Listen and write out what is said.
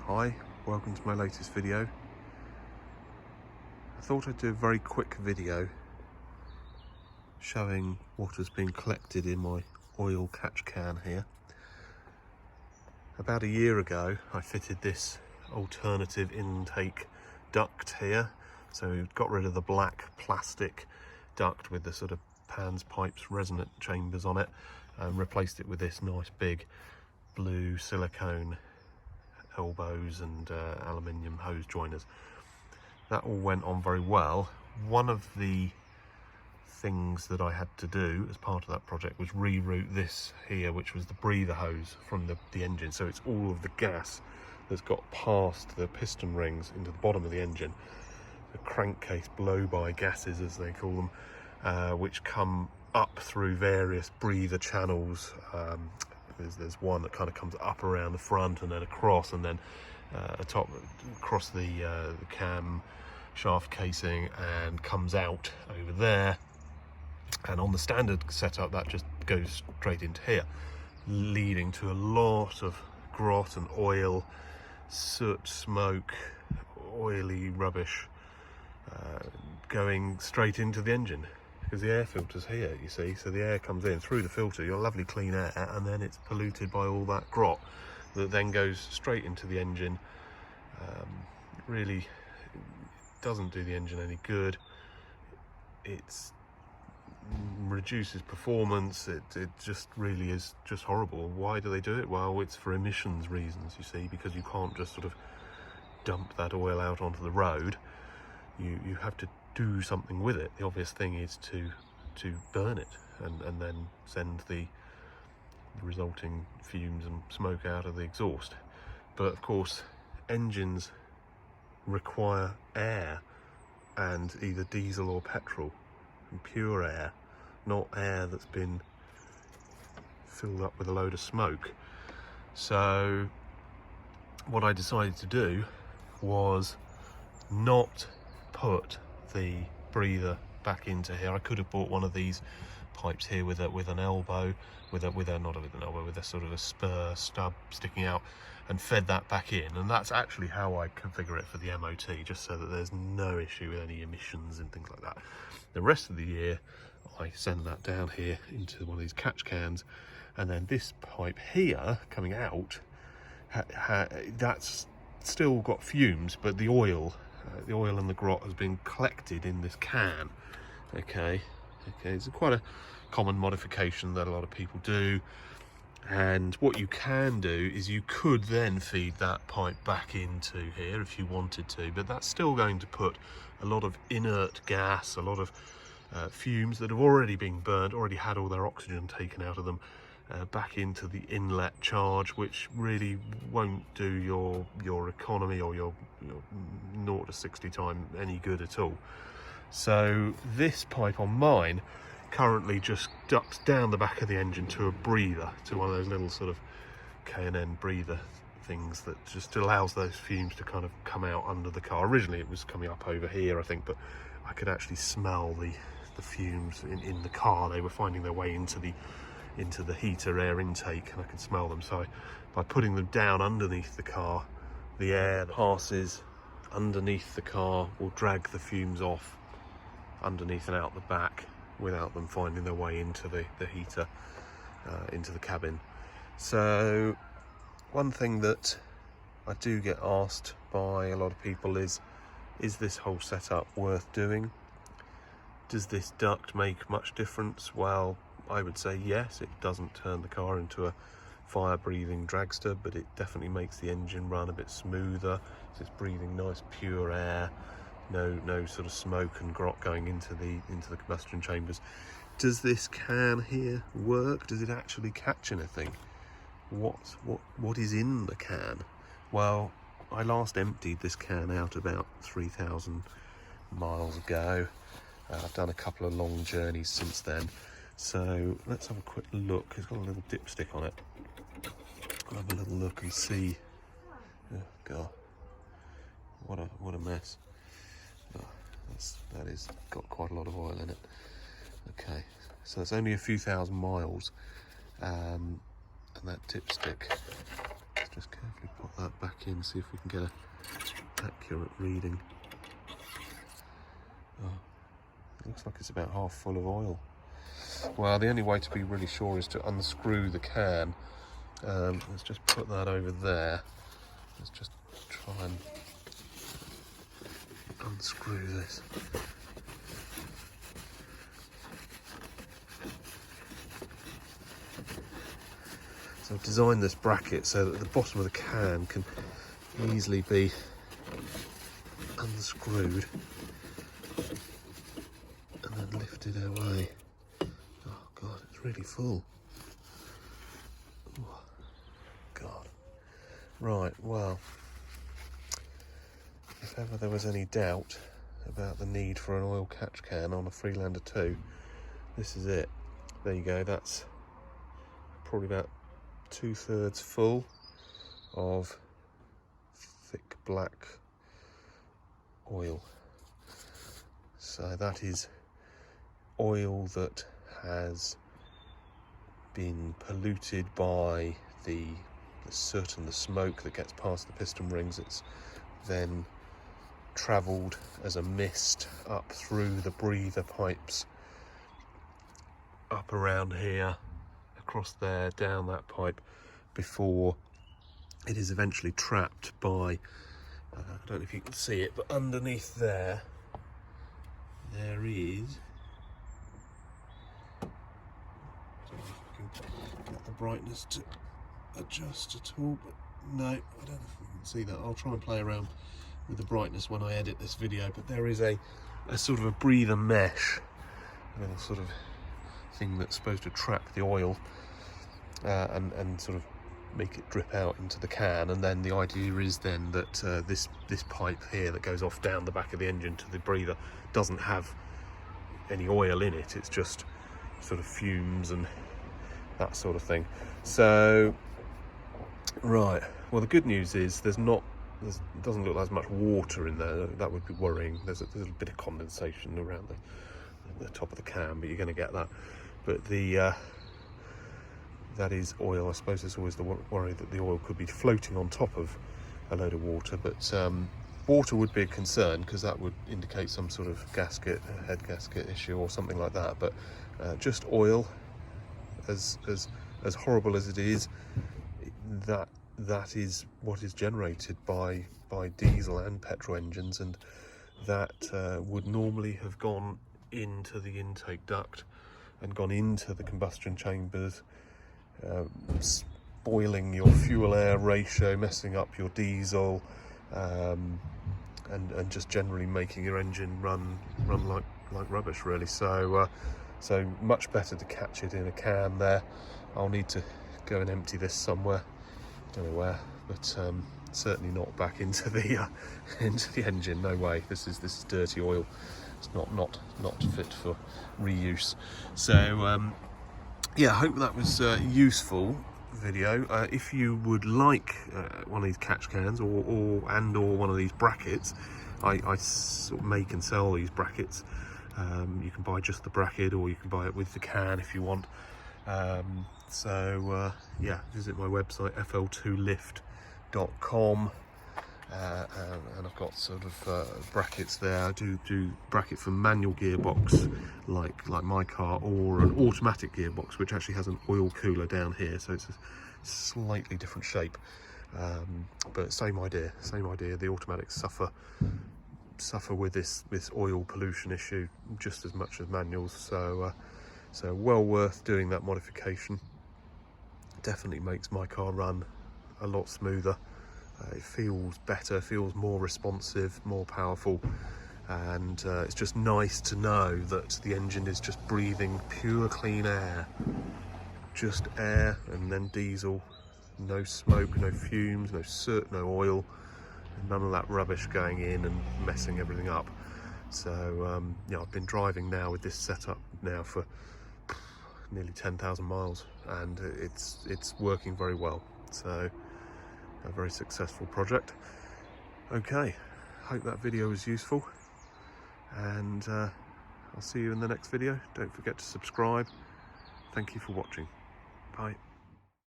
Hi, welcome to my latest video. I thought I'd do a very quick video showing what has been collected in my oil catch can here. About a year ago I fitted this alternative intake duct here, so we got rid of the black plastic duct with the sort of pans, pipes, resonant chambers on it and replaced it with this nice big blue silicone elbows and aluminium hose joiners. That all went on very well. One of the things that I had to do as part of that project was reroute this here, which was the breather hose from the engine. So it's all of the gas that's got past the piston rings into the bottom of the engine, the crankcase blow-by gases as they call them, which come up through various breather channels. There's one that kind of comes up around the front and then across, and then atop across the cam shaft casing and comes out over there. And on the standard setup, that just goes straight into here, leading to a lot of grot and oil, soot, smoke, oily rubbish going straight into the engine. Because the air filter's here, you see, so the air comes in through the filter, you've got lovely clean air, and then it's polluted by all that grot that then goes straight into the engine. It really doesn't do the engine any good. It reduces performance. It just really is just horrible. Why do they do it? Well, it's for emissions reasons, you see, because you can't just sort of dump that oil out onto the road. You have to do something with it. The obvious thing is to burn it and then send the resulting fumes and smoke out of the exhaust. But of course, engines require air, and either diesel or petrol, and pure air, not air that's been filled up with a load of smoke. So what I decided to do was not put the breather back into here. I could have bought one of these pipes here with an elbow, with a sort of a spur stub sticking out, and fed that back in, and that's actually how I configure it for the MOT, just so that there's no issue with any emissions and things like that. The rest of the year I send that down here into one of these catch cans, and then this pipe here coming out, that's still got fumes, but the oil and the grot has been collected in this can. Okay, it's quite a common modification that a lot of people do. And what you can do is you could then feed that pipe back into here if you wanted to, but that's still going to put a lot of inert gas, a lot of fumes that have already been burnt, already had all their oxygen taken out of them, back into the inlet charge, which really won't do your economy or your 0 to 60 time any good at all. So this pipe on mine currently just ducts down the back of the engine to a breather, to one of those little sort of K&N breather things that just allows those fumes to kind of come out under the car. Originally it was coming up over here, I think, but I could actually smell the fumes in the car. They were finding their way into the heater air intake, and I could smell them. So by putting them down underneath the car, the air that passes underneath the car will drag the fumes off underneath and out the back without them finding their way into the heater, into the cabin. So one thing that I do get asked by a lot of people is this whole setup worth doing? Does this duct make much difference? Well, I would say yes. It doesn't turn the car into a fire-breathing dragster, but it definitely makes the engine run a bit smoother. So it's breathing nice pure air, no sort of smoke and grot going into the combustion chambers. Does this can here work? Does it actually catch anything? What is in the can? Well, I last emptied this can out about 3,000 miles ago. I've done a couple of long journeys since then. So let's have a quick look. It's got a little dipstick on it. I'll have a little look and see. Oh God, what a mess. Oh, that is got quite a lot of oil in it. Okay, so it's only a few thousand miles, and that dipstick. Let's just carefully put that back back in, see if we can get an accurate reading. Oh, it looks like it's about half full of oil. Well, the only way to be really sure is to unscrew the can. Let's just put that over there. Let's just try and unscrew this. So I've designed this bracket so that the bottom of the can can easily be unscrewed and then lifted away. Oh God, it's really full. Oh, God. Right, well, if ever there was any doubt about the need for an oil catch can on a Freelander 2, this is it. There you go, that's probably about 2/3 full of thick black oil. So that is oil that has been polluted by the soot and the smoke that gets past the piston rings. It's then travelled as a mist up through the breather pipes, up around here, across there, down that pipe, before it is eventually trapped by, I don't know if you can see it, but underneath there is, I don't know if I can get the brightness to adjust at all, but no, I don't know if you can see that. I'll try and play around with the brightness when I edit this video, but there is a sort of a breather mesh, a little sort of thing that's supposed to trap the oil and sort of make it drip out into the can, and then the idea is then that this pipe here that goes off down the back of the engine to the breather doesn't have any oil in it. It's just sort of fumes and that sort of thing. So, right, well, the good news is it doesn't look like there's much water in there. That would be worrying. There's a little bit of condensation around the top of the can, but you're going to get that. But that is oil. I suppose there's always the worry that the oil could be floating on top of a load of water, but water would be a concern because that would indicate some sort of gasket, head gasket issue or something like that. But just oil, as horrible as it is, that is what is generated by diesel and petrol engines, and that would normally have gone into the intake duct and gone into the combustion chambers, spoiling your fuel air ratio, messing up your diesel, and just generally making your engine run like rubbish, really. So much better to catch it in a can there. I'll need to go and empty this somewhere, don't know where, but certainly not back into the engine. No way. This is dirty oil. It's not fit for reuse. So yeah, I hope that was a useful video. If you would like one of these catch cans or one of these brackets, I sort of make and sell these brackets. You can buy just the bracket, or you can buy it with the can if you want. Yeah, visit my website fl2lift.com, and I've got sort of brackets there. I do bracket for manual gearbox like my car, or an automatic gearbox which actually has an oil cooler down here, so it's a slightly different shape, but same idea. The automatics suffer with this oil pollution issue just as much as manuals, so well worth doing that modification. Definitely makes my car run a lot smoother. It feels better, feels more responsive, more powerful, and it's just nice to know that the engine is just breathing pure clean air, just air and then diesel, no smoke, no fumes, no soot, no oil, none of that rubbish going in and messing everything up. So yeah, I've been driving now with this setup now for nearly 10,000 miles, and it's working very well. So a very successful project. Okay, hope that video was useful, and I'll see you in the next video. Don't forget to subscribe. Thank you for watching. Bye.